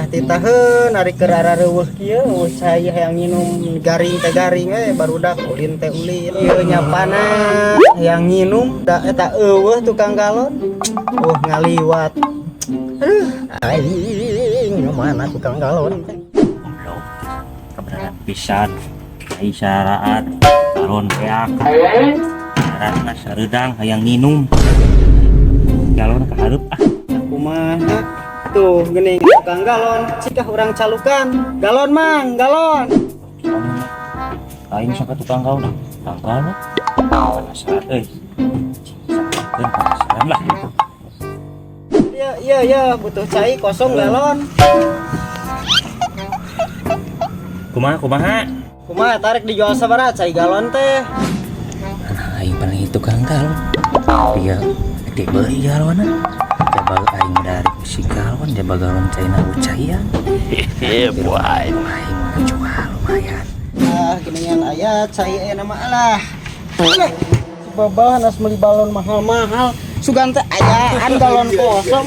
Titaheun ari keur arareuweuh kieu saya hayang nginum garing teh garing barudak ulin teh ulin ieu nyapana hayang nginum da eta eueuh tukang galon ngaliwat aduh aing mana tukang galon goblok kebenaran pisan isyaraat galon peak karena sareudang hayang nginum galon kahareup kumaha tuh geuning tukang galon cikah urang calukan galon mang galon aing sangka tukang galon penasaran penasaran lah iya butuh cai kosong galon kumaha tarik dijual sabaraha cai galon teh aing pernah tukang galon dia gede beli galon coba aing dari si galon dia galon caina ucayan boy aing jual lumayan ginian aya cai nama lah babahan as meuli balon mahal-mahal sugan teh ayaan galon kosong